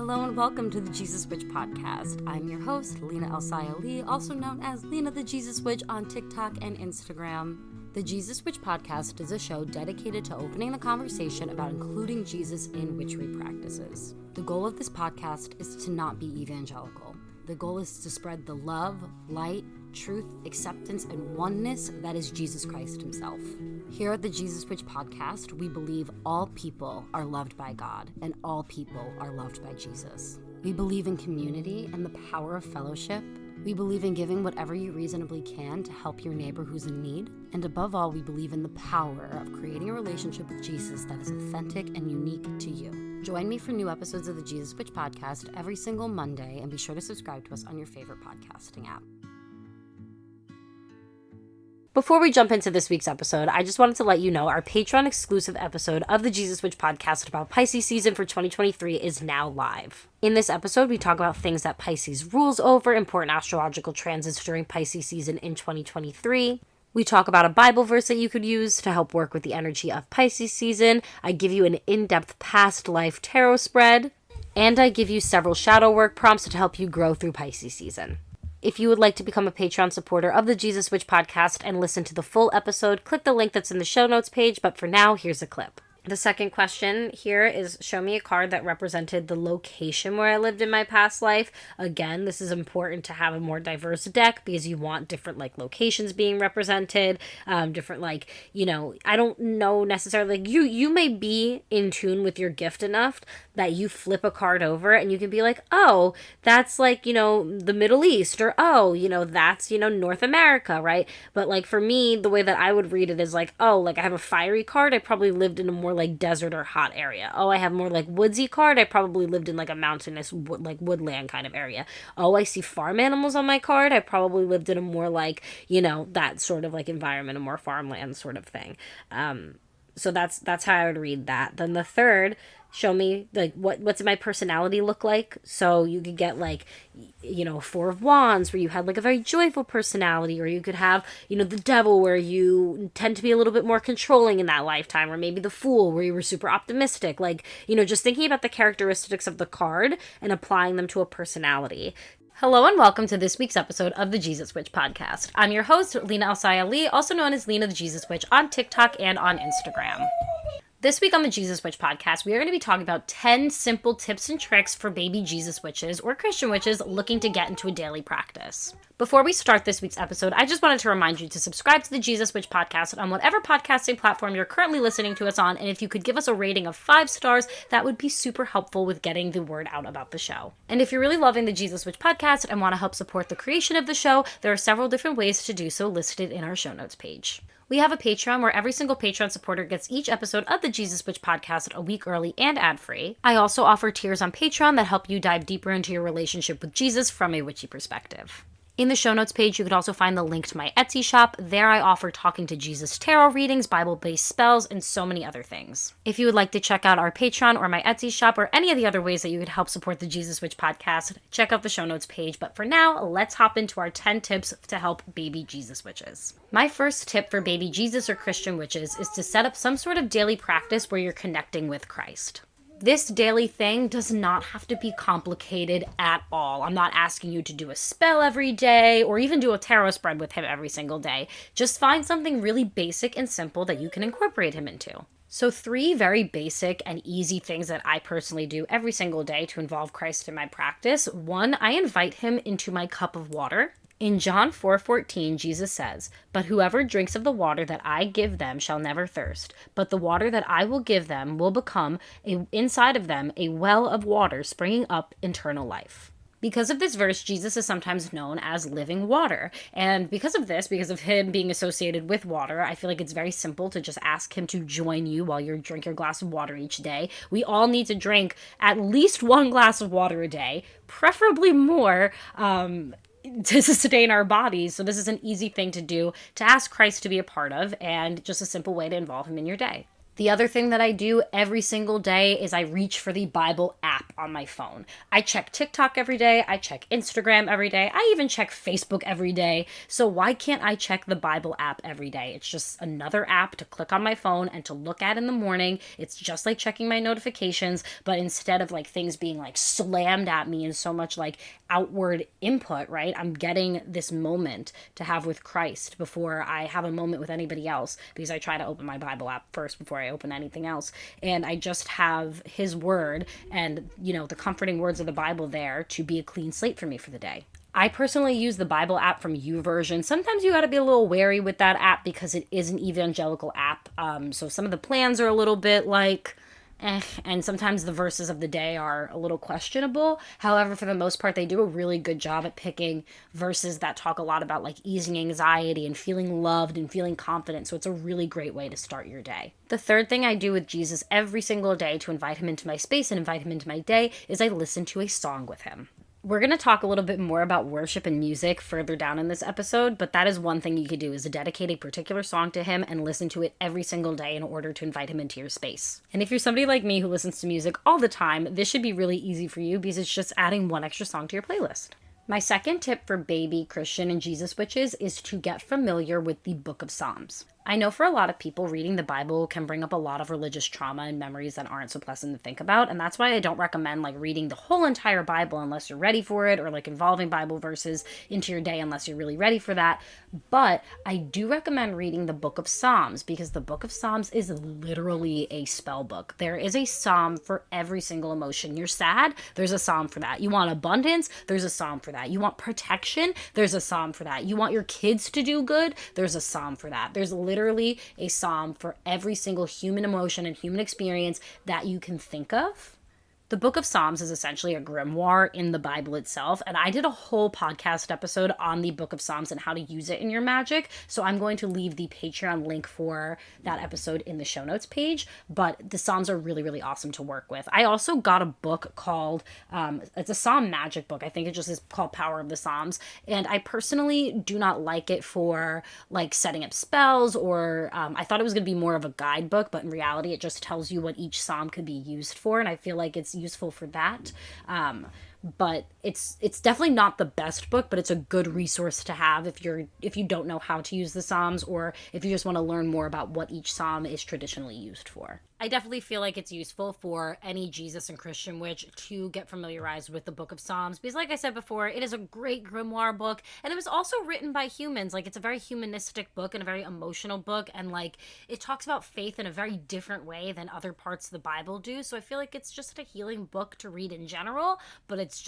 Hello and welcome to the Jesus Witch podcast. I'm your host, Lena El-Sayali, also known as Lena the Jesus Witch on TikTok and Instagram. The Jesus Witch podcast is a show dedicated to opening the conversation about including Jesus in witchery practices. The goal of this podcast is to not be evangelical. The goal is to spread the love, light, truth, acceptance, and oneness that is Jesus Christ himself. Here at the Jesus Witch podcast, we believe all people are loved by God and all people are loved by Jesus. We believe in community and the power of fellowship. We believe in giving whatever you reasonably can to help your neighbor who's in need. And above all, we believe in the power of creating a relationship with Jesus that is authentic and unique to you. Join me for new episodes of the Jesus Witch podcast every single Monday, and be sure to subscribe to us on your favorite podcasting app. Before we jump into this week's episode, I just wanted to let you know our Patreon exclusive episode of the Jesus Witch podcast about Pisces season for 2023 is now live. In this episode, we talk about things that Pisces rules over, important astrological transits during Pisces season in 2023. We talk about a Bible verse that you could use to help work with the energy of Pisces season. I give you an in-depth past life tarot spread. And I give you several shadow work prompts to help you grow through Pisces season. If you would like to become a Patreon supporter of the Jesus Witch podcast and listen to the full episode, click the link that's in the show notes page. But for now, here's a clip. The second question here is, show me a card that represented the location where I lived in my past life. Again, this is important to have a more diverse deck because you want different locations being represented, different I don't know necessarily, you may be in tune with your gift enough that you flip a card over and you can be like, oh, that's the Middle East, or oh, that's North America, right? But for me, the way that I would read it is I have a fiery card, I probably lived in a more desert or hot area. Oh, I have more woodsy card, I probably lived in a mountainous woodland kind of area. Oh, I see farm animals on my card, I probably lived in a more that sort of environment, a more farmland sort of thing. So that's how I would read that. Then the third, show me what's my personality look like. So you could get Four of Wands, where you had a very joyful personality, or you could have the Devil, where you tend to be a little bit more controlling in that lifetime, or maybe the Fool, where you were super optimistic. Just thinking about the characteristics of the card and applying them to a personality. Hello and welcome to this week's episode of the Jesus Witch podcast. I'm your host, Lena El-Sayali, also known as Lena the Jesus Witch on TikTok and on Instagram. This week on the Jesus Witch podcast, we are going to be talking about 10 simple tips and tricks for baby Jesus witches or Christian witches looking to get into a daily practice. Before we start this week's episode, I just wanted to remind you to subscribe to the Jesus Witch podcast on whatever podcasting platform you're currently listening to us on, and if you could give us a rating of 5 stars, that would be super helpful with getting the word out about the show. And if you're really loving the Jesus Witch podcast and want to help support the creation of the show, there are several different ways to do so listed in our show notes page. We have a Patreon where every single Patreon supporter gets each episode of the Jesus Witch podcast a week early and ad-free. I also offer tiers on Patreon that help you dive deeper into your relationship with Jesus from a witchy perspective. In the show notes page, you could also find the link to my Etsy shop. There I offer Talking to Jesus tarot readings, Bible-based spells, and so many other things. If you would like to check out our Patreon or my Etsy shop or any of the other ways that you could help support the Jesus Witch podcast, check out the show notes page. But for now, let's hop into our 10 tips to help baby Jesus witches. My first tip for baby Jesus or Christian witches is to set up some sort of daily practice where you're connecting with Christ. This daily thing does not have to be complicated at all. I'm not asking you to do a spell every day or even do a tarot spread with him every single day. Just find something really basic and simple that you can incorporate him into. So 3 very basic and easy things that I personally do every single day to involve Christ in my practice. 1, I invite him into my cup of water. In John 4:14, Jesus says, "But whoever drinks of the water that I give them shall never thirst, but the water that I will give them will become inside of them a well of water springing up eternal life." Because of this verse, Jesus is sometimes known as living water. And because of him being associated with water, I feel like it's very simple to just ask him to join you while you drink your glass of water each day. We all need to drink at least 1 glass of water a day, preferably more, to sustain our bodies. So this is an easy thing to do, to ask Christ to be a part of, and just a simple way to involve him in your day. The other thing that I do every single day is I reach for the Bible app on my phone. I check TikTok every day. I check Instagram every day. I even check Facebook every day. So why can't I check the Bible app every day? It's just another app to click on my phone and to look at in the morning. It's just like checking my notifications, but instead of like things being like slammed at me and so much like outward input, right? I'm getting this moment to have with Christ before I have a moment with anybody else, because I try to open my Bible app first before I open anything else. And I just have his word and, the comforting words of the Bible there to be a clean slate for me for the day. I personally use the Bible app from YouVersion. Sometimes you got to be a little wary with that app because it is an evangelical app. So some of the plans are a little bit like, and sometimes the verses of the day are a little questionable. However, for the most part, they do a really good job at picking verses that talk a lot about like easing anxiety and feeling loved and feeling confident. So it's a really great way to start your day. The third thing I do with Jesus every single day to invite him into my space and invite him into my day is I listen to a song with him. We're going to talk a little bit more about worship and music further down in this episode, but that is one thing you could do, is to dedicate a particular song to him and listen to it every single day in order to invite him into your space. And if you're somebody like me who listens to music all the time, this should be really easy for you because it's just adding one extra song to your playlist. My second tip for baby Christian and Jesus witches is to get familiar with the Book of Psalms. I know for a lot of people, reading the Bible can bring up a lot of religious trauma and memories that aren't so pleasant to think about. And that's why I don't recommend like reading the whole entire Bible unless you're ready for it, or like involving Bible verses into your day unless you're really ready for that. But I do recommend reading the Book of Psalms because the Book of Psalms is literally a spell book. There is a psalm for every single emotion. You're sad, there's a psalm for that. You want abundance, there's a psalm for that. You want protection, there's a psalm for that. You want your kids to do good, there's a psalm for that. There's literally a psalm for every single human emotion and human experience that you can think of. The Book of Psalms is essentially a grimoire in the Bible itself, and I did a whole podcast episode on the Book of Psalms and how to use it in your magic, so I'm going to leave the Patreon link for that episode in the show notes page, but the Psalms are really, really awesome to work with. I also got a book called, it's a Psalm magic book, I think it just is called Power of the Psalms, and I personally do not like it for, like, setting up spells, or I thought it was going to be more of a guidebook, but in reality it just tells you what each psalm could be used for, and I feel like it's useful for that. But it's definitely not the best book, but it's a good resource to have if you don't know how to use the Psalms, or if you just want to learn more about what each psalm is traditionally used for. I definitely feel like it's useful for any Jesus and Christian witch to get familiarized with the Book of Psalms, because like I said before, it is a great grimoire book, and it was also written by humans. Like, it's a very humanistic book and a very emotional book, and like it talks about faith in a very different way than other parts of the Bible do. So I feel like it's just a healing book to read in general, but it's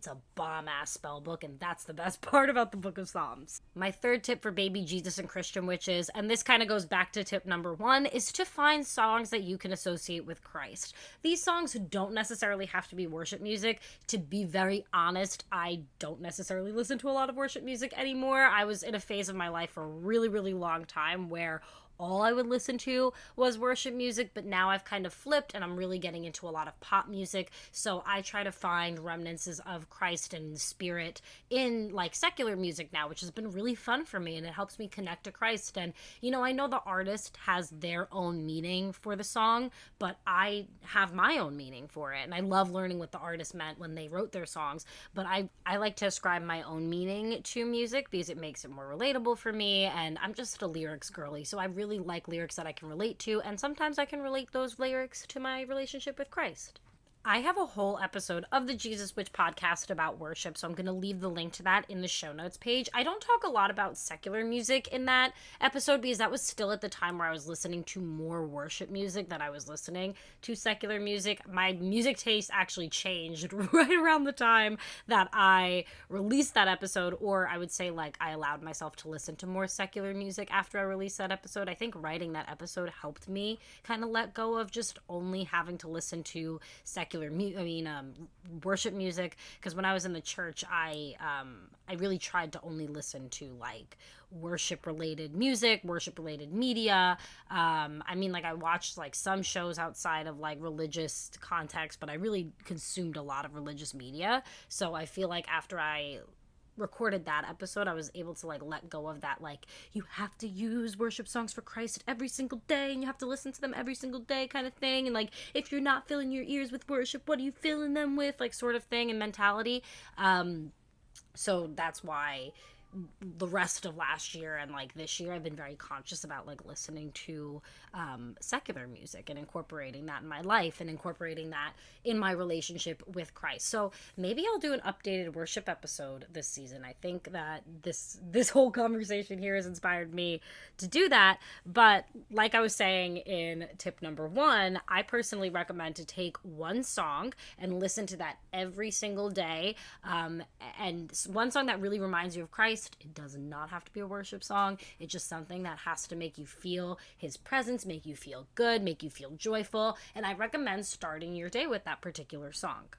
a bomb ass spell book, and that's the best part about the Book of Psalms. My third tip for baby Jesus and Christian witches, and this kind of goes back to tip number 1, is to find songs that you can associate with Christ. These songs don't necessarily have to be worship music. To be very honest, I don't necessarily listen to a lot of worship music anymore. I was in a phase of my life for a really, really long time where all I would listen to was worship music, but now I've kind of flipped and I'm really getting into a lot of pop music. So I try to find remnants of Christ and spirit in like secular music now, which has been really fun for me, and it helps me connect to Christ. And I know the artist has their own meaning for the song, but I have my own meaning for it, and I love learning what the artist meant when they wrote their songs. But I like to ascribe my own meaning to music because it makes it more relatable for me, and I'm just a lyrics girly, so I really like lyrics that I can relate to, and sometimes I can relate those lyrics to my relationship with Christ. I have a whole episode of the Jesus Witch podcast about worship, so I'm going to leave the link to that in the show notes page. I don't talk a lot about secular music in that episode because that was still at the time where I was listening to more worship music than I was listening to secular music. My music taste actually changed right around the time that I released that episode, or I would say like I allowed myself to listen to more secular music after I released that episode. I think writing that episode helped me kind of let go of just only having to listen to worship music, because when I was in the church, I really tried to only listen to like worship related music, worship related media. I watched like some shows outside of like religious context, but I really consumed a lot of religious media. So I feel like after I recorded that episode, I was able to like let go of that, like, you have to use worship songs for Christ every single day and you have to listen to them every single day kind of thing, and like, if you're not filling your ears with worship, what are you filling them with, like, sort of thing and mentality. So that's why the rest of last year and like this year I've been very conscious about like listening to secular music and incorporating that in my life and incorporating that in my relationship with Christ. So maybe I'll do an updated worship episode this season. I think that this whole conversation here has inspired me to do that. But like I was saying in tip number 1, I personally recommend to take one song and listen to that every single day, and one song that really reminds you of Christ. It does not have to be a worship song. It's just something that has to make you feel his presence, make you feel good, make you feel joyful. And I recommend starting your day with that particular song.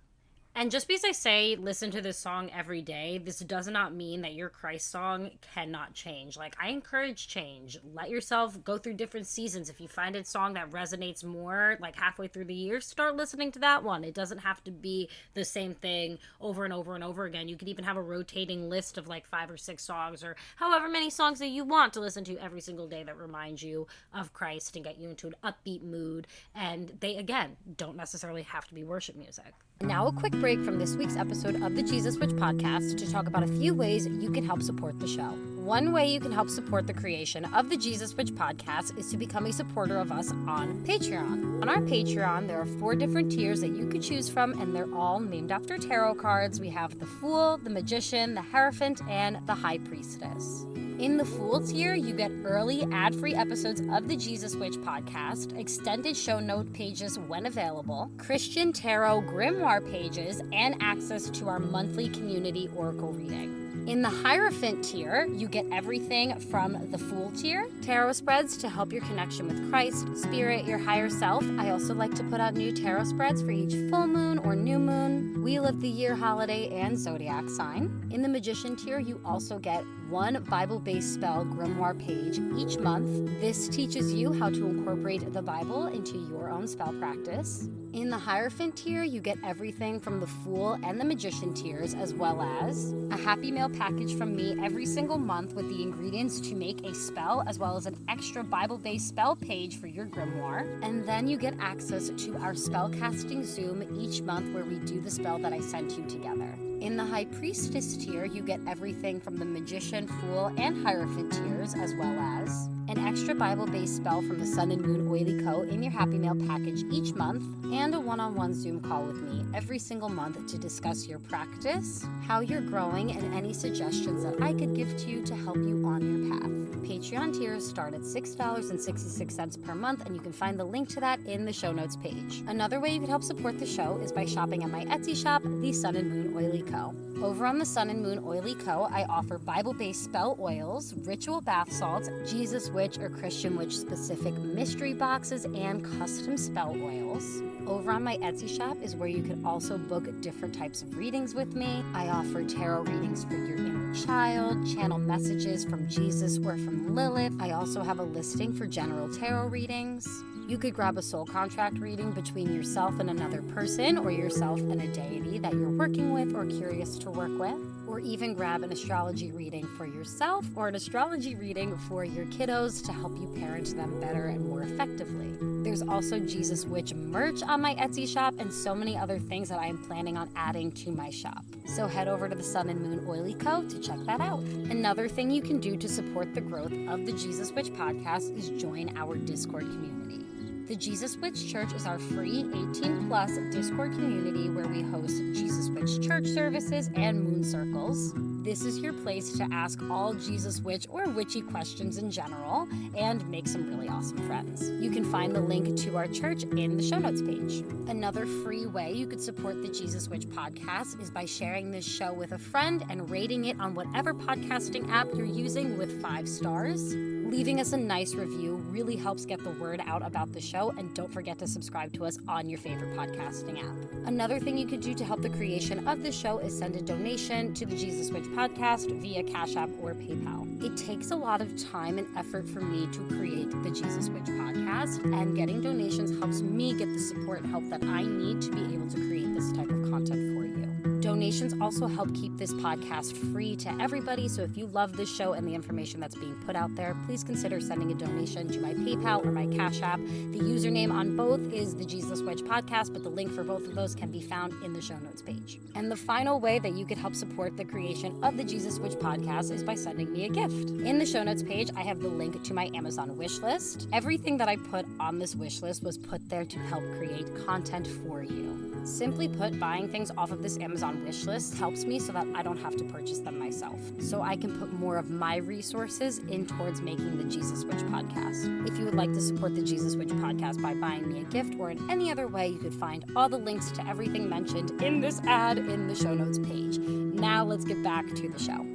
And just because I say listen to this song every day, this does not mean that your Christ song cannot change. Like, I encourage change. Let yourself go through different seasons. If you find a song that resonates more, like halfway through the year, start listening to that one. It doesn't have to be the same thing over and over and over again. You could even have a rotating list of like 5 or 6 songs or however many songs that you want to listen to every single day that remind you of Christ and get you into an upbeat mood. And they, again, don't necessarily have to be worship music. Now a quick break from this week's episode of the Jesus Witch podcast to talk about a few ways you can help support the show. One way you can help support the creation of the Jesus Witch podcast is to become a supporter of us on Patreon. On our Patreon, there are 4 different tiers that you could choose from, and they're all named after tarot cards. We have the Fool, the Magician, the Hierophant, and the High Priestess. In the Fool tier, you get early ad-free episodes of the Jesus Witch podcast, extended show note pages when available, Christian Tarot grimoire pages, and access to our monthly community oracle reading. In the Hierophant tier, you get everything from the Fool tier, tarot spreads to help your connection with Christ, Spirit, your higher self. I also like to put out new tarot spreads for each full moon or new moon, Wheel of the Year holiday, and zodiac sign. In the Magician tier, you also get one Bible-based spell grimoire page each month. This teaches you how to incorporate the Bible into your own spell practice. In the Hierophant tier, you get everything from the Fool and the Magician tiers, as well as a Happy Mail package from me every single month with the ingredients to make a spell, as well as an extra Bible-based spell page for your grimoire. And then you get access to our spellcasting Zoom each month where we do the spell that I sent you together. In the High Priestess tier, you get everything from the Magician, Fool, and Hierophant tiers, as well as an extra Bible-based spell from the Sun and Moon Oily Co. in your Happy Mail package each month, and a one-on-one Zoom call with me every single month to discuss your practice, how you're growing, and any suggestions that I could give to you to help you on your path. Patreon tiers start at $6.66 per month, and you can find the link to that in the show notes page. Another way you can help support the show is by shopping at my Etsy shop, the Sun and Moon Oily Co. Over on the Sun and Moon Oily Co., I offer Bible-based spell oils, ritual bath salts, Jesus Witch or Christian Witch specific mystery boxes, and custom spell oils. Over on my Etsy shop is where you can also book different types of readings with me. I offer tarot readings for your inner child, channel messages from Jesus or from Lilith. I also have a listing for general tarot readings. You could grab a soul contract reading between yourself and another person, or yourself and a deity that you're working with or curious to work with, or even grab an astrology reading for yourself or an astrology reading for your kiddos to help you parent them better and more effectively. There's also Jesus Witch merch on my Etsy shop and so many other things that I am planning on adding to my shop. So head over to the Sun and Moon Oily Co. to check that out. Another thing you can do to support the growth of the Jesus Witch podcast is join our Discord community. The Jesus Witch Church is our free 18-plus Discord community where we host Jesus Witch church services and moon circles. This is your place to ask all Jesus Witch or witchy questions in general and make some really awesome friends. You can find the link to our church in the show notes page. Another free way you could support the Jesus Witch podcast is by sharing this show with a friend and rating it on whatever podcasting app you're using with 5 stars. Leaving us a nice review really helps get the word out about the show, and don't forget to subscribe to us on your favorite podcasting app. Another thing you could do to help the creation of the show is send a donation to the Jesus Witch podcast via Cash App or PayPal. It takes a lot of time and effort for me to create the Jesus Witch podcast, and getting donations helps me get the support and help that I need to be able to create this type of content for you. Donations also help keep this podcast free to everybody. So if you love this show and the information that's being put out there, please consider sending a donation to my PayPal or my Cash App. The username on both is the Jesus Witch Podcast, but the link for both of those can be found in the show notes page. And the final way that you could help support the creation of the Jesus Witch Podcast is by sending me a gift. In the show notes page, I have the link to my Amazon wish list. Everything that I put on this wish list was put there to help create content for you. Simply put, buying things off of this Amazon wish list helps me so that I don't have to purchase them myself. So I can put more of my resources in towards making the Jesus Witch Podcast. If you would like to support the Jesus Witch Podcast by buying me a gift or in any other way, you could find all the links to everything mentioned in this ad in the show notes page. Now let's get back to the show.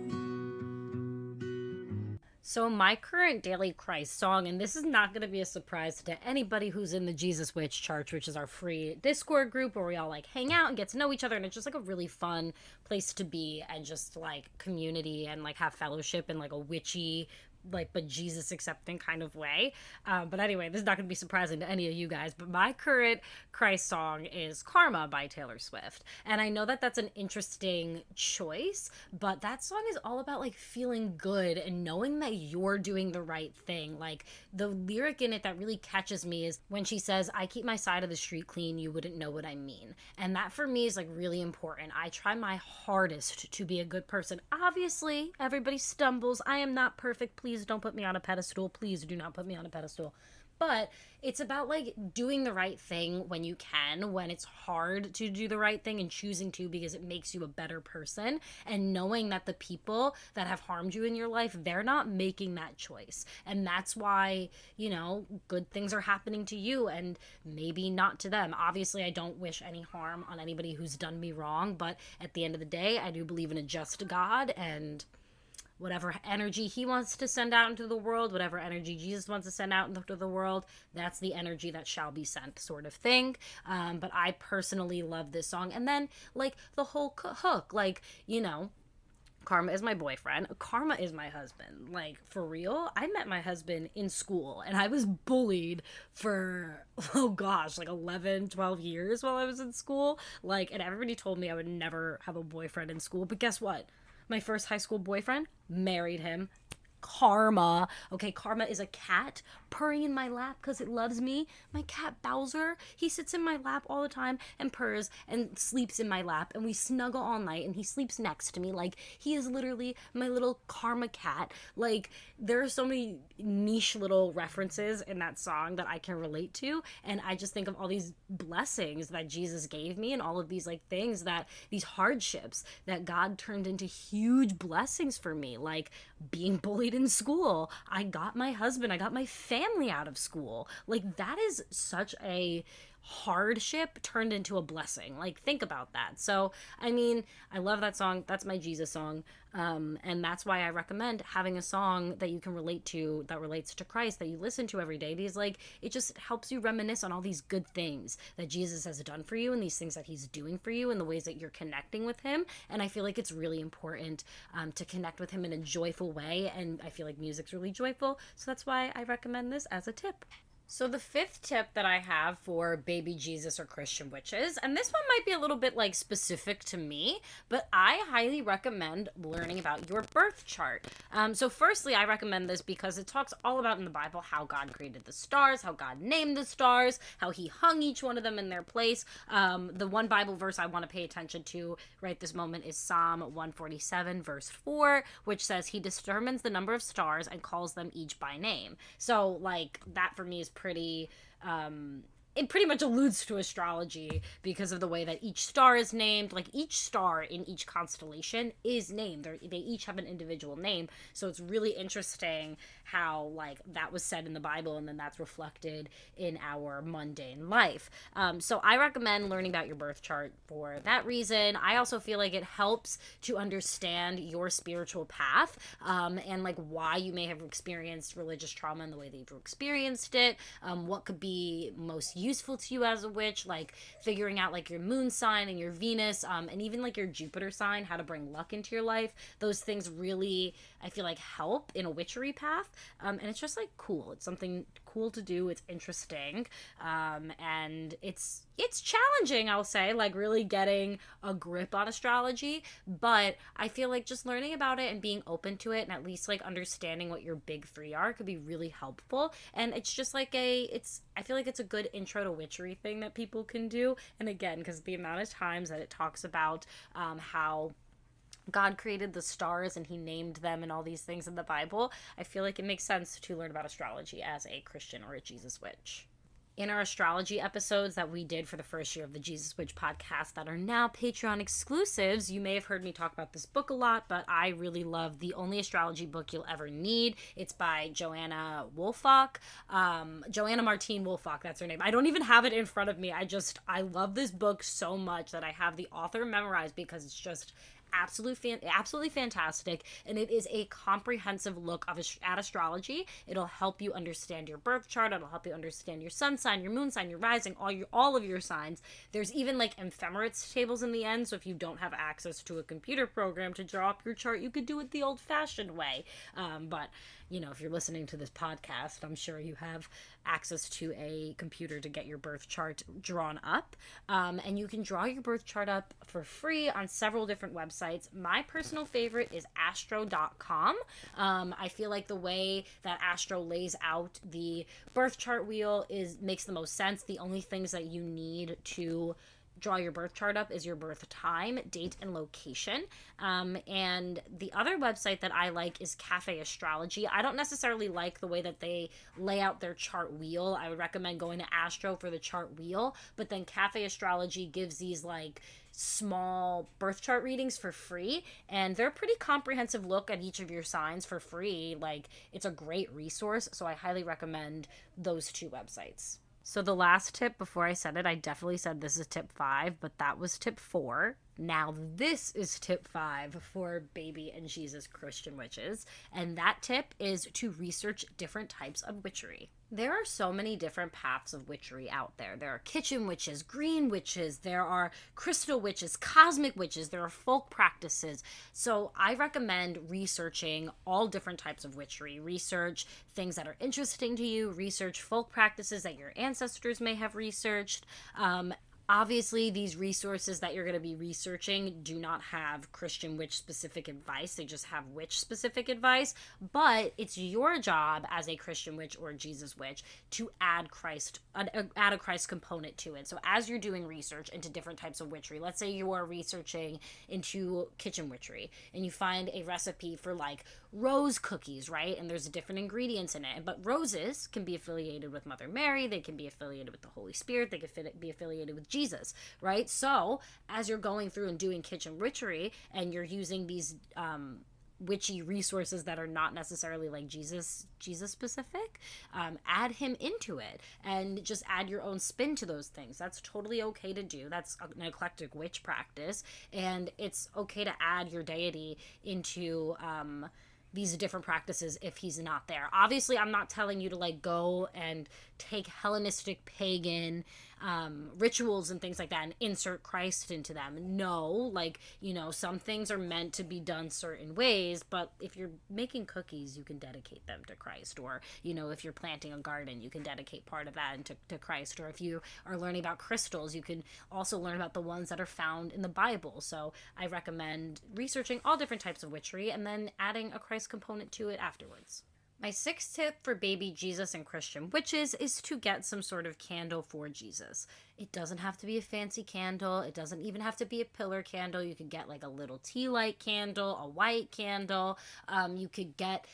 So my current daily Christ song, and this is not going to be a surprise to anybody who's in the Jesus Witch Church, which is our free Discord group where we all like hang out and get to know each other, and it's just like a really fun place to be and just like community and like have fellowship in like a witchy like but Jesus accepting kind of way. But anyway, this is not going to be surprising to any of you guys, but my current Christ song is Karma by Taylor Swift. And I know that that's an interesting choice, but that song is all about like feeling good and knowing that you're doing the right thing. Like the lyric in it that really catches me is when she says, "I keep my side of the street clean, you wouldn't know what I mean." And that for me is like really important. I try my hardest to be a good person. Obviously, everybody stumbles. I am not perfect. Please don't put me on a pedestal. Please do not put me on a pedestal. But it's about like doing the right thing when you can, when it's hard to do the right thing, and choosing to because it makes you a better person, and knowing that the people that have harmed you in your life, they're not making that choice. And that's why, you know, good things are happening to you and maybe not to them. Obviously, I don't wish any harm on anybody who's done me wrong, but at the end of the day, I do believe in a just God, and whatever energy he wants to send out into the world, whatever energy Jesus wants to send out into the world, that's the energy that shall be sent, sort of thing. But I personally love this song. And then, like, the whole hook, like, you know, Karma is my boyfriend. Karma is my husband. Like, for real, I met my husband in school, and I was bullied for, oh gosh, like 11, 12 years while I was in school. Like, and everybody told me I would never have a boyfriend in school. But guess what? My first high school boyfriend, married him. Karma. Okay, Karma is a cat purring in my lap because it loves me. My cat Bowser, he sits in my lap all the time and purrs and sleeps in my lap, and we snuggle all night, and he sleeps next to me. Like, he is literally my little Karma cat. Like, there are so many niche little references in that song that I can relate to, and I just think of all these blessings that Jesus gave me and all of these like things that these hardships that God turned into huge blessings for me, like being bullied in school. I got my husband, I got my family out of school. Like, that is such a hardship turned into a blessing. Like, think about that. So, I mean, I love that song. That's my Jesus song. And that's why I recommend having a song that you can relate to, that relates to Christ, that you listen to every day, because like it just helps you reminisce on all these good things that Jesus has done for you and these things that he's doing for you and the ways that you're connecting with him. And I feel like it's really important to connect with him in a joyful way, and I feel like music's really joyful, so that's why I recommend this as a tip. So the fifth tip that I have for baby Jesus or Christian witches, and this one might be a little bit like specific to me, but I highly recommend learning about your birth chart. So firstly, I recommend this because it talks all about in the Bible how God created the stars, how God named the stars, how he hung each one of them in their place. The one Bible verse I want to pay attention to right this moment is Psalm 147 verse 4, which says he determines the number of stars and calls them each by name. So like that for me is pretty it pretty much alludes to astrology because of the way that each star is named. Like, each star in each constellation is named. They each have an individual name. So it's really interesting how, like, that was said in the Bible and then that's reflected in our mundane life. So I recommend learning about your birth chart for that reason. I also feel like it helps to understand your spiritual path and, like, why you may have experienced religious trauma in the way that you've experienced it, what could be most useful useful to you as a witch, like figuring out like your moon sign and your Venus, and even like your Jupiter sign, how to bring luck into your life. Those things really, I feel like, help in a witchery path. And it's just like cool. It's something cool to do. It's interesting. And it's challenging, I'll say, like really getting a grip on astrology. But I feel like just learning about it and being open to it and at least like understanding what your big three are could be really helpful. And it's just like I feel like it's a good intro to witchery thing that people can do. And again, because the amount of times that it talks about how God created the stars and he named them and all these things in the Bible, I feel like it makes sense to learn about astrology as a Christian or a Jesus witch. In our astrology episodes that we did for the first year of the Jesus Witch podcast that are now Patreon exclusives, you may have heard me talk about this book a lot, but I really love The Only Astrology Book You'll Ever Need. It's by Joanna Wolfach. Joanna Martine Wolfach, that's her name. I don't even have it in front of me. I love this book so much that I have the author memorized because it's just absolutely fantastic, and it is a comprehensive look at astrology. It'll help you understand your birth chart. It'll help you understand your sun sign, your moon sign, your rising, all of your signs. There's even like ephemerates tables in the end, so if you don't have access to a computer program to draw up your chart, you could do it the old-fashioned way. But if you're listening to this podcast, I'm sure you have access to a computer to get your birth chart drawn up. And you can draw your birth chart up for free on several different websites. My personal favorite is astro.com. I feel like the way that Astro lays out the birth chart wheel makes the most sense. The only things that you need to draw your birth chart up is your birth time, date, and location. And the other website that I like is Cafe Astrology. I don't necessarily like the way that they lay out their chart wheel. I would recommend going to Astro for the chart wheel, but then Cafe Astrology gives these like small birth chart readings for free, and they're a pretty comprehensive look at each of your signs for free. Like, it's a great resource, so I highly recommend those two websites. So the last tip, before I said it, I definitely said this is tip 5, but that was tip 4. Now this is tip 5 for baby and Jesus Christian witches, and that tip is to research different types of witchery. There are so many different paths of witchery out there. There are kitchen witches, green witches, there are crystal witches, cosmic witches, there are folk practices. So I recommend researching all different types of witchery. Research things that are interesting to you, research folk practices that your ancestors may have researched. Obviously, these resources that you're going to be researching do not have Christian witch specific advice. They just have witch specific advice. But it's your job as a Christian witch or a Jesus witch to add a Christ component to it. So as you're doing research into different types of witchery, let's say you are researching into kitchen witchery and you find a recipe for like rose cookies, right? And there's different ingredients in it. But roses can be affiliated with Mother Mary. They can be affiliated with the Holy Spirit. They can be affiliated with Jesus, right? So as you're going through and doing kitchen witchery and you're using these witchy resources that are not necessarily like Jesus specific, add him into it and just add your own spin to those things. That's totally okay to do. That's an eclectic witch practice, and it's okay to add your deity into these different practices if he's not there. Obviously, I'm not telling you to like go and take Hellenistic pagan rituals and things like that and insert Christ into them. No, like, some things are meant to be done certain ways, but if you're making cookies, you can dedicate them to Christ. Or, if you're planting a garden, you can dedicate part of that to Christ. Or if you are learning about crystals, you can also learn about the ones that are found in the Bible. So I recommend researching all different types of witchery and then adding a Christ component to it afterwards. My 6th tip for baby Jesus and Christian witches is to get some sort of candle for Jesus. It doesn't have to be a fancy candle. It doesn't even have to be a pillar candle. You could get like a little tea light candle, a white candle. You could get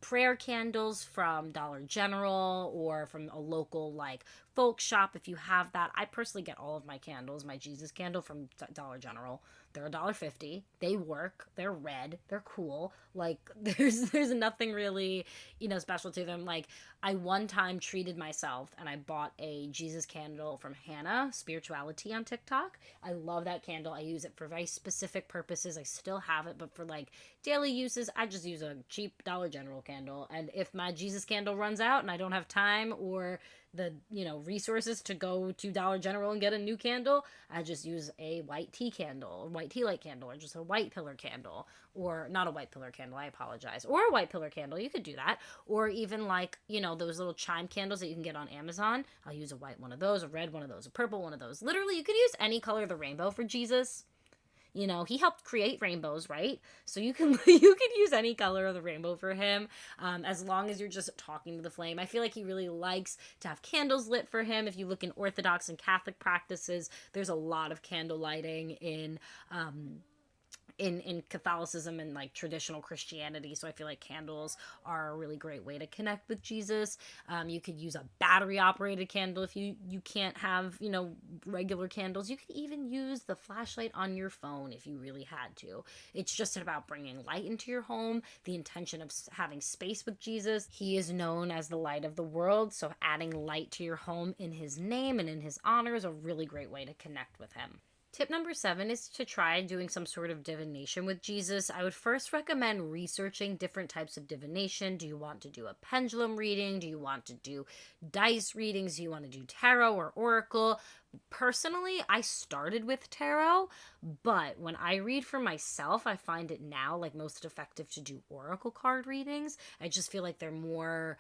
prayer candles from Dollar General or from a local like folk shop if you have that. I personally get all of my candles, my Jesus candle, from Dollar General. They're $1.50. They work. They're red. They're cool. Like there's nothing really, special to them. Like I one time treated myself and I bought a Jesus candle from Hannah Spirituality on TikTok. I love that candle. I use it for very specific purposes. I still have it, but for like daily uses, I just use a cheap Dollar General candle. And if my Jesus candle runs out and I don't have time or resources to go to Dollar General and get a new candle, I just use a white tea candle, white tea light candle, or just a white pillar candle, or not a white pillar candle, I apologize, or a white pillar candle. You could do that. Or even like, those little chime candles that you can get on Amazon. I'll use a white one of those, a red one of those, a purple one of those. Literally, you could use any color of the rainbow for Jesus. He helped create rainbows, right? So you can you can use any color of the rainbow for him, as long as you're just talking to the flame. I feel like he really likes to have candles lit for him. If you look in Orthodox and Catholic practices, there's a lot of candle lighting in Catholicism and like traditional Christianity. So I feel like candles are a really great way to connect with Jesus. You could use a battery operated candle if you can't have regular candles. You could even use the flashlight on your phone if you really had to. It's just about bringing light into your home, the intention of having space with Jesus. He is known as the light of the world, so adding light to your home in his name and in his honor is a really great way to connect with him. Tip number 7 is to try doing some sort of divination with Jesus. I would first recommend researching different types of divination. Do you want to do a pendulum reading? Do you want to do dice readings? Do you want to do tarot or oracle? Personally, I started with tarot, but when I read for myself, I find it now like most effective to do oracle card readings. I just feel like they're more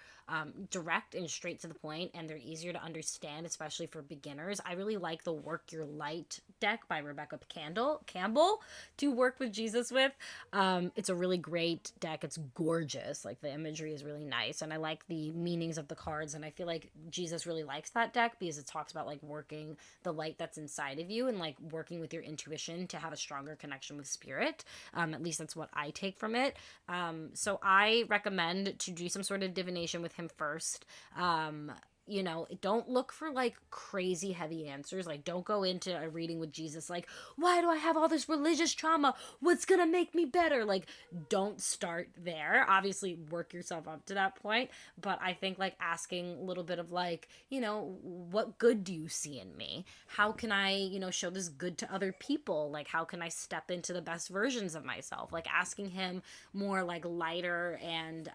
direct and straight to the point, and they're easier to understand, especially for beginners. I really like the Work Your Light deck by Rebecca Campbell to work with Jesus with. It's a really great deck. It's gorgeous. Like the imagery is really nice, and I like the meanings of the cards, and I feel like Jesus really likes that deck because it talks about like working the light that's inside of you and like working with your intuition to have a stronger connection with spirit. At least that's what I take from it. So I recommend to do some sort of divination with him first. Don't look for like crazy heavy answers. Like, don't go into a reading with Jesus like, why do I have all this religious trauma? What's gonna make me better? Like, don't start there. Obviously, work yourself up to that point. But I think like asking a little bit of like, what good do you see in me? How can I, show this good to other people? Like, how can I step into the best versions of myself? Like, asking him more like lighter and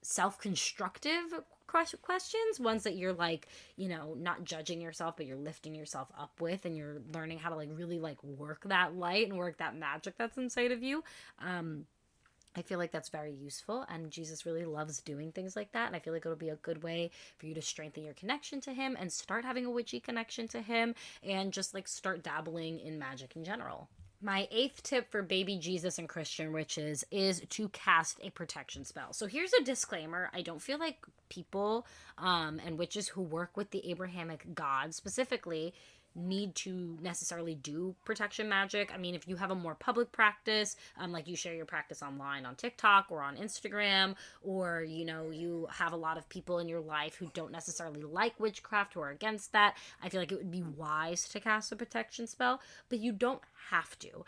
self-constructive questions, ones that you're like, not judging yourself, but you're lifting yourself up with, and you're learning how to like really like work that light and work that magic that's inside of you. I feel like that's very useful, and Jesus really loves doing things like that. And I feel like it'll be a good way for you to strengthen your connection to him and start having a witchy connection to him, and just like start dabbling in magic in general. My 8th tip for baby Jesus and Christian witches is to cast a protection spell. So here's a disclaimer. I don't feel like people and witches who work with the Abrahamic God specifically need to necessarily do protection magic. I mean, if you have a more public practice, like you share your practice online on TikTok or on Instagram, or you have a lot of people in your life who don't necessarily like witchcraft, who are against that, I feel like it would be wise to cast a protection spell, but you don't have to.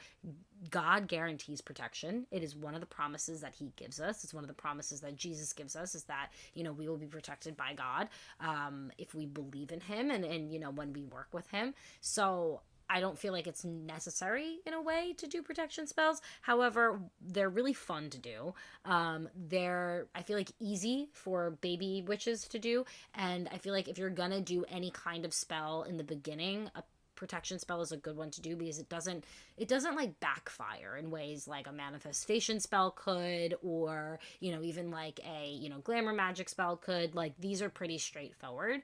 God guarantees protection. It is one of the promises that he gives us. It's one of the promises that Jesus gives us, is that, we will be protected by God if we believe in him and when we work with him. So I don't feel like it's necessary in a way to do protection spells. However, they're really fun to do. They're, I feel like, easy for baby witches to do. And I feel like if you're gonna do any kind of spell in the beginning, a protection spell is a good one to do, because it doesn't like backfire in ways like a manifestation spell could, or even like a glamour magic spell could. Like, these are pretty straightforward.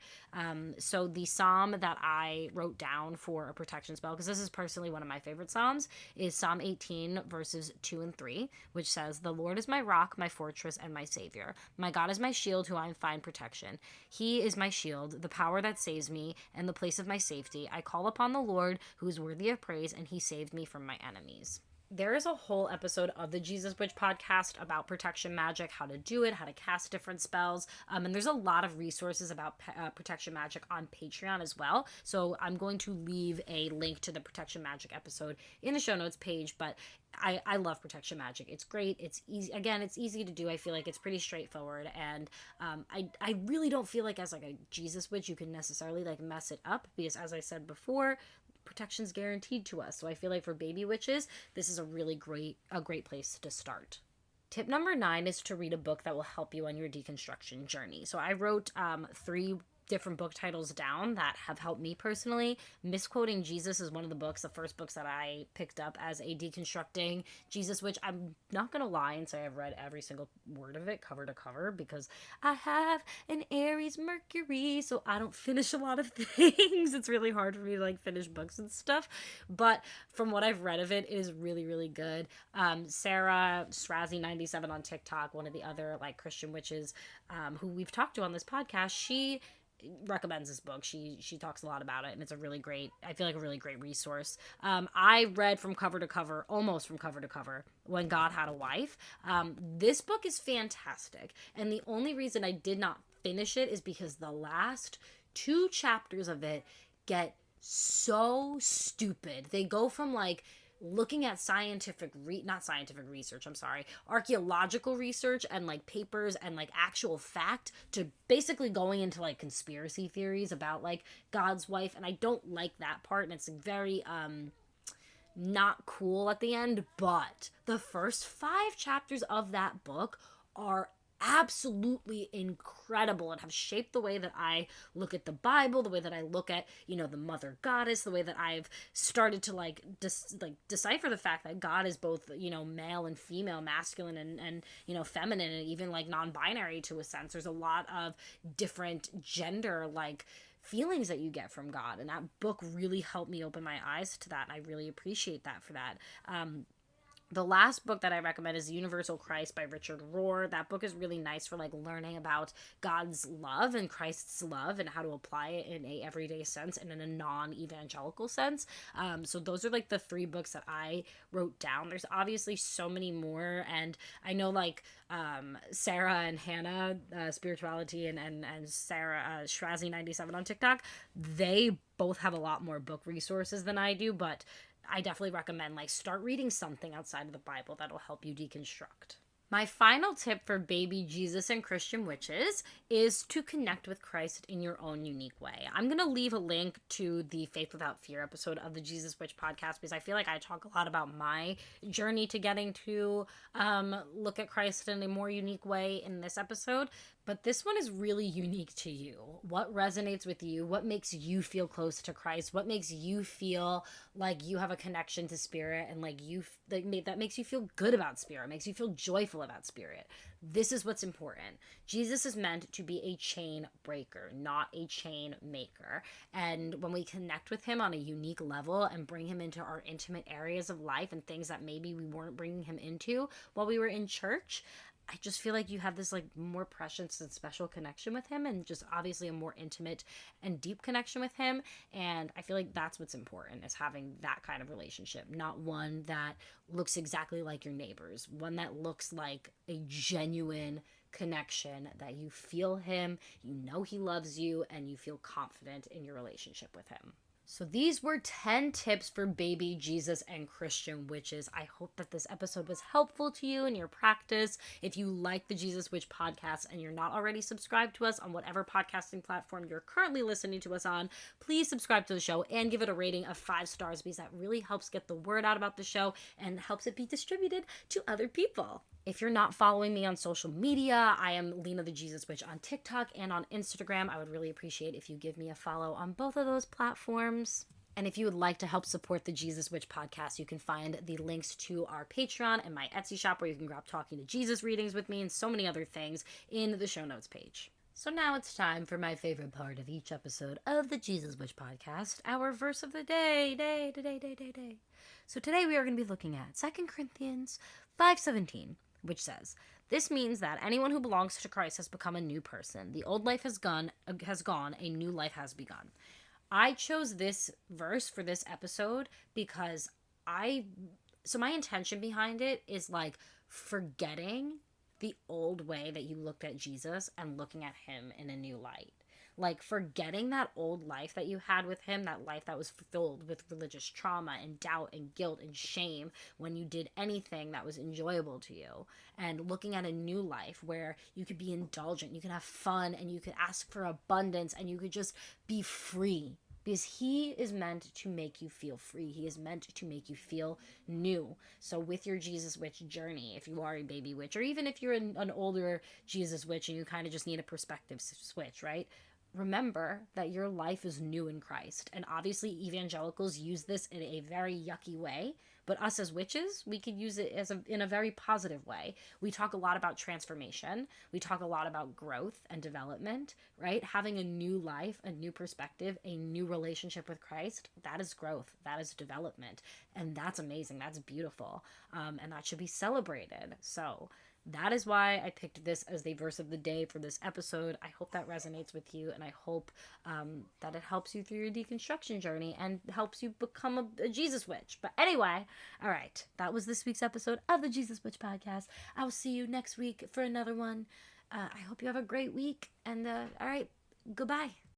So the psalm that I wrote down for a protection spell, because this is personally one of my favorite psalms, is Psalm 18 verses 2 and 3, which says, "The Lord is my rock, my fortress, and my savior. My God is my shield, who I find protection. He is my shield, the power that saves me, and the place of my safety. I call upon the Lord, who is worthy of praise, and he saved me from my enemies." There is a whole episode of the Jesus Witch podcast about protection magic, how to do it, how to cast different spells. And there's a lot of resources about protection magic on Patreon as well. So I'm going to leave a link to the protection magic episode in the show notes page. But I love protection magic. It's great. It's easy. Again, it's easy to do. I feel like it's pretty straightforward. And I really don't feel like as like a Jesus Witch you can necessarily like mess it up, because as I said before, protection's guaranteed to us. So I feel like for baby witches, this is a great place to start. Tip number 9 is to read a book that will help you on your deconstruction journey. So I wrote 3 different book titles down that have helped me personally. Misquoting Jesus is one of the first books that I picked up as a deconstructing Jesus, which I'm not going to lie and say I've read every single word of it cover to cover because I have an Aries Mercury, so I don't finish a lot of things. It's really hard for me to like finish books and stuff. But from what I've read of it, it is really, really good. Sarah Strazzy97 on TikTok, one of the other like Christian witches who we've talked to on this podcast, she recommends this book. She talks a lot about it, and it's a really great, I feel like a really great resource. I read from cover to cover, almost from cover to cover, When God Had a Wife. This book is fantastic, and the only reason I did not finish it is because the last 2 chapters of it get so stupid. They go from like looking at not scientific research, I'm sorry, archaeological research and like papers and like actual fact to basically going into like conspiracy theories about like God's wife, and I don't like that part, and it's very not cool at the end. But the first 5 chapters of that book are absolutely incredible and have shaped the way that I look at the Bible, the way that I look at, the mother goddess, the way that I've started to like decipher the fact that God is both, male and female, masculine and feminine, and even like non-binary to a sense. There's a lot of different gender like feelings that you get from God, and that book really helped me open my eyes to that, and I really appreciate that for that. The last book that I recommend is Universal Christ by Richard Rohr. That book is really nice for like learning about God's love and Christ's love and how to apply it in a everyday sense and in a non-evangelical sense. So those are like the 3 books that I wrote down. There's obviously so many more, and I know like Sarah and Hannah, Spirituality, and Sarah Shrazy97 on TikTok, they both have a lot more book resources than I do, but I definitely recommend like start reading something outside of the Bible that'll help you deconstruct. My final tip for baby Jesus and Christian witches is to connect with Christ in your own unique way. I'm going to leave a link to the Faith Without Fear episode of the Jesus Witch podcast because I feel like I talk a lot about my journey to getting to look at Christ in a more unique way in this episode. But this one is really unique to you. What resonates with you? What makes you feel close to Christ? What makes you feel like you have a connection to Spirit, and like that makes you feel good about Spirit, makes you feel joyful about Spirit? This is what's important. Jesus is meant to be a chain breaker, not a chain maker. And when we connect with him on a unique level and bring him into our intimate areas of life and things that maybe we weren't bringing him into while we were in church, I just feel like you have this like more precious and special connection with him, and just obviously a more intimate and deep connection with him. And I feel like that's what's important, is having that kind of relationship, not one that looks exactly like your neighbor's, one that looks like a genuine connection, that you feel him, you know he loves you, and you feel confident in your relationship with him. So these were 10 tips for baby Jesus and Christian witches. I hope that this episode was helpful to you in your practice. If you like the Jesus Witch podcast and you're not already subscribed to us on whatever podcasting platform you're currently listening to us on, please subscribe to the show and give it a rating of 5 stars, because that really helps get the word out about the show and helps it be distributed to other people. If you're not following me on social media, I am Lena the Jesus Witch on TikTok and on Instagram. I would really appreciate if you give me a follow on both of those platforms. And if you would like to help support the Jesus Witch podcast, you can find the links to our Patreon and my Etsy shop, where you can grab Talking to Jesus readings with me and so many other things in the show notes page. So now it's time for my favorite part of each episode of the Jesus Witch podcast, our verse of the day. So today we are going to be looking at 2 Corinthians 5:17, which says, "This means that anyone who belongs to Christ has become a new person. The old life has gone, a new life has begun." I chose this verse for this episode because my intention behind it is like forgetting the old way that you looked at Jesus and looking at him in a new light. Like forgetting that old life that you had with him, that life that was filled with religious trauma and doubt and guilt and shame when you did anything that was enjoyable to you, and looking at a new life where you could be indulgent, you could have fun, and you could ask for abundance, and you could just be free because he is meant to make you feel free. He is meant to make you feel new. So with your Jesus Witch journey, if you are a baby witch, or even if you're an older Jesus Witch and you kind of just need a perspective switch, right? Remember that your life is new in Christ. And obviously, evangelicals use this in a very yucky way, but us as witches, we could use it in a very positive way. We talk a lot about transformation. We talk a lot about growth and development, right? Having a new life, a new perspective, a new relationship with Christ. That is growth. That is development. And that's amazing. That's beautiful. And that should be celebrated. So, that is why I picked this as the verse of the day for this episode. I hope that resonates with you, and I hope that it helps you through your deconstruction journey and helps you become a Jesus Witch. But anyway, all right, that was this week's episode of the Jesus Witch podcast. I will see you next week for another one. I hope you have a great week, and all right, goodbye.